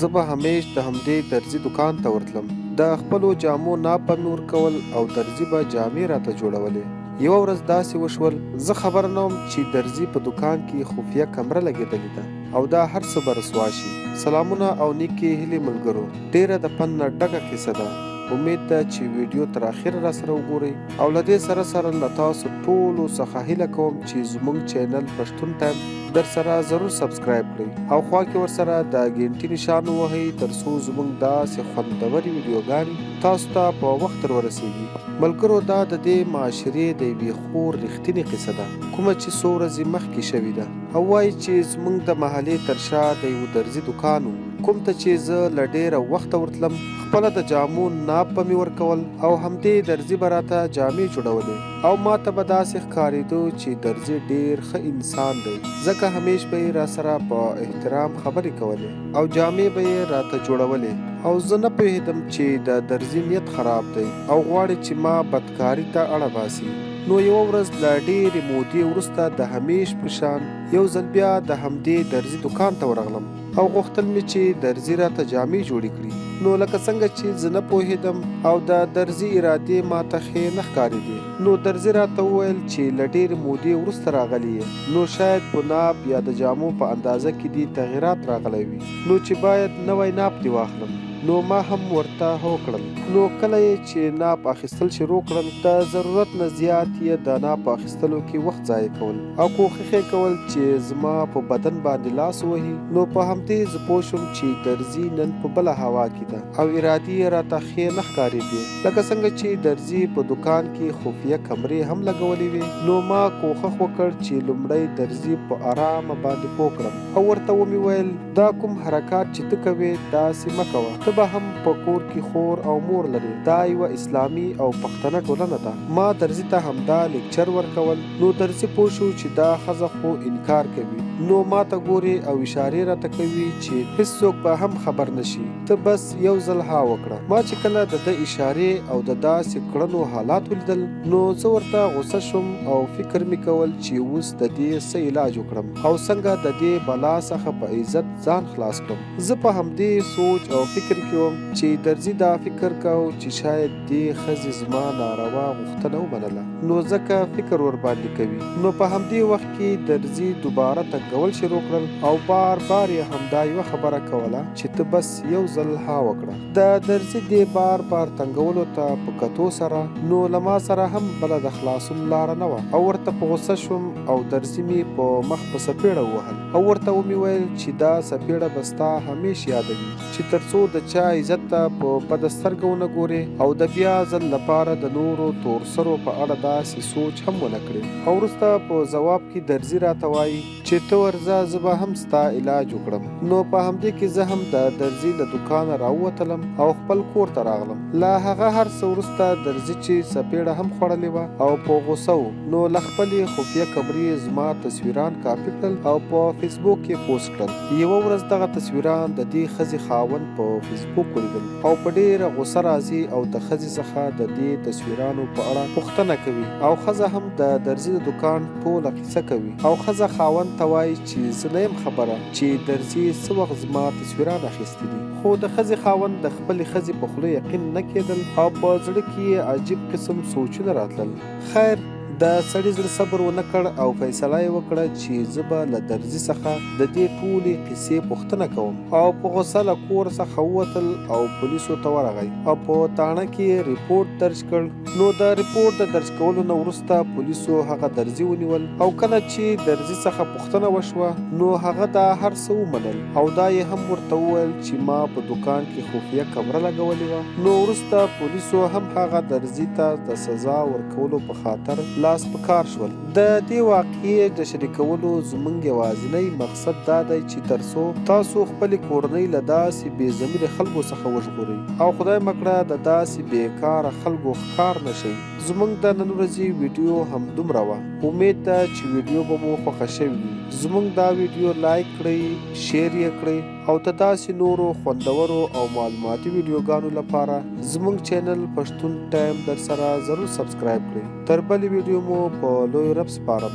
زه به همیش د همدې درزي دکان ته ورتلم. د خپلو جامو ناپ به مې ورکول او درزي به جامې راته جوړولې. یوه ورځ داسې وشول، زه خبر نه وم چې درزي په دکان کې خفیه کمره لګېدلې ده او دا هر څه به رسوا شي. سلامونه او نیکې هیلې ملګرو، ډېره د فن نه ډکه کیسه ده. امید ده چې ویډیو تر اخره را سره وګورئ او له دې سره له تاسو ټولو څخه هیله کوم چې زموږ چینل پښتون ټایم در سره ضرور سبسکرایب کړئ او خوا کې ورسره د ګنټي نشان ووهئ ترڅو زموږ داسې خوندورې ویډیوګانې تاسو ته په وخت ورسیږي. ملګرو، دا د دې معاشرې د یوې خور رښتینې قصه ده کومه چې څو ورځې مخکې شوې ده او وایي چې زموږ د محلې تر شا د یو درزي دکان و کوم ته چې زه له ډېره وخته ورتلم. خپله د جامو ناپ به مې ورکول او همدې درزي به راته جامې جوړولې او ما ته به داسې ښکارېدو چې درزي ډېر ښه انسان دی، ځکه همیش به یې را سره په احترام خبرې کولې او جامې به یې راته جوړولې او زه نه پوهېدم چې د درزي نیت خراب دی او غواړي چې ما بدکاري ته اړه باسي. نو یوه ورځ له ډېرې مودې وروسته د همیش په شان یو ځل بیا د همدې درزي دکان ته ورغلم او غوښتل مې چې درزي راته جامې جوړې کړي. نو لکه څنګه چې زه نه پوهېدم او د درزي ارادې ما ته ښې نه ښکارېدې، نو درزي راته وویل چې له ډېرې مودې وروسته راغلی یې، نو شاید په ناپ یا د جامو په اندازه کې دې تغیرات راغلی وي، نو چې باید نوی ناپ دې واخلم. نو ما هم ورته هو کړل. نو کله یې چې ناپ اخیستل شروع کړل، د ضرورت نه زیات یې د ناپ اخیستلو کې وخت ضایع کول او کوښښ یې کول چې زما په بدن باندې لاس ووهي. نو په همدې زه پوه شوم چې درزي نن په بله هوا کې ده او ارادې یې راته ښې نه ښکارېدې، لکه څنګه چې درزي په دکان کې خفیه کمرې هم لګولې وې. نو ما کوښښ وکړ چې لومړی درزي په ارامه باندې پوه کړم او ورته ومې ویل دا کوم حرکات چې ته کوې داسې مه کوه، ته به هم په کور کې خور او مور لري، دا یوه اسلامي او پښتنه ټولنه ده. ما درزي ته همدا لیکچر ورکول. نو درزي پوه شو چې دا ښځه خو انکار کوي، نو ما ته ګوري او اشارې راته کوي چې هیڅوک به هم خبر نشي، ته بس یو ځل ها وکړه. ما چې کله د ده اشارې او د داسې کړنو حالات ولیدل، نو زه ورته غوسه شوم او فکر مې کول چې اوس د دې څه علاج وکړم او څنګه د دې بلا څخه په عزت ځان خلاص کړم. زه په همدې سوچ او فکر کې وم چې درزي دا فکر کو چې شاید دې ښځې زما ناروا غوښتنه ومنله، نو ځکه فکر ورباندې کوي. نو په همدې وخت کې درزي دوباره تنګول شروع کړل او بار بار یې همدا یوه خبره کوله چې ته بس یو ځل ها وکړه. د درزي دې بار بار تنګولو ته په کتو سره نو له ما سره هم بله د خلاصون لاره نه وه او ورته په غوسه شوم او درزي مې په مخ په سپېړه ووهل او ورته ومې ویل چې دا سپېړه به ستا همیش یادوي چې تر څو د چا عزت ته په بده سترګه ونه ګورې او د بیا ځل لپاره د نورو تور سرو په اړه داسې سوچ هم ونه کړې. او وروسته په ځواب کې درزي راته وایي چې ته ورځه زه به هم ستا علاج وکړم. نو په همدې کې زه هم د درزي له دوکانه راووتلم او خپل کور ته راغلم. له هغه هر څه وروسته درزي چې سپېړه هم خوړلې وه او په غوسه و، نو له خپلې خفیه کمرې زما تصویران کاپي کړل او په فیسبوک کې پوسټ کړل. یوه ورځ دغه تصویران د دې ښځې خاوند په فیسبوک ولیدل او په ډېره غوسه راځي او د ښځې څخه د دې تصویرانو په اړه پوښتنه کوي او ښځه هم د درزي د دکان ټوله قصه کوي او ښځه خاوند ته وایي چې زه نه یم خبره چې درزي څه وخت زما تصویران اخیستي دي. خو د ښځې خاوند د خپلې ښځې په خوله یقین نه کېدل او په زړه کې یې عجیب قسم سوچونه راتلل. خیر، د سړي زړه صبر ونه کړ او فیصله یې وکړه چې زه به له درزي څخه د دې ټولې قصې پوښتنه کوم او په غوسه له کور څخه ووتل او پولیسو ته ورغی او په تاڼه کې ریپورټ درج کړ. نو د ریپورټ د درج کولو نه وروسته پولیسو هغه درزي ونیول او کله چې درزي څخه پوښتنه وشوه نو هغه دا هر څه ومنل او دا یې هم ورته وویل چې ما په دکان کې خفیه کمره لګولې وه. نو وروسته پولیسو هم هغه درزي ته د سزا ورکولو په خاطر لاس په کار شول. د دې واقعې د شریکولو زموږ یوازینی مقصد دا دی چې تر څو تاسو خپلې کورنۍ له داسې بې ضمیره خلکو څخه وژغورئ او خدای مکړه د داسې بېکاره خلکو ښکار نه شئ. زموږ د نن ورځې ویډیو همدومره وه. امید ده چې ویډیو به مو خوښه شوې وي. زموږ دا ویډیو لایک کړئ، شیر یې کړئ او د داسې نورو خوندورو او معلوماتي ویډیوګانو لپاره زموږ چینل پښتون ټایم در سره ضرور سبسکرایب کړئ. تر بلې ویډیو مو په لوی رب سپارم.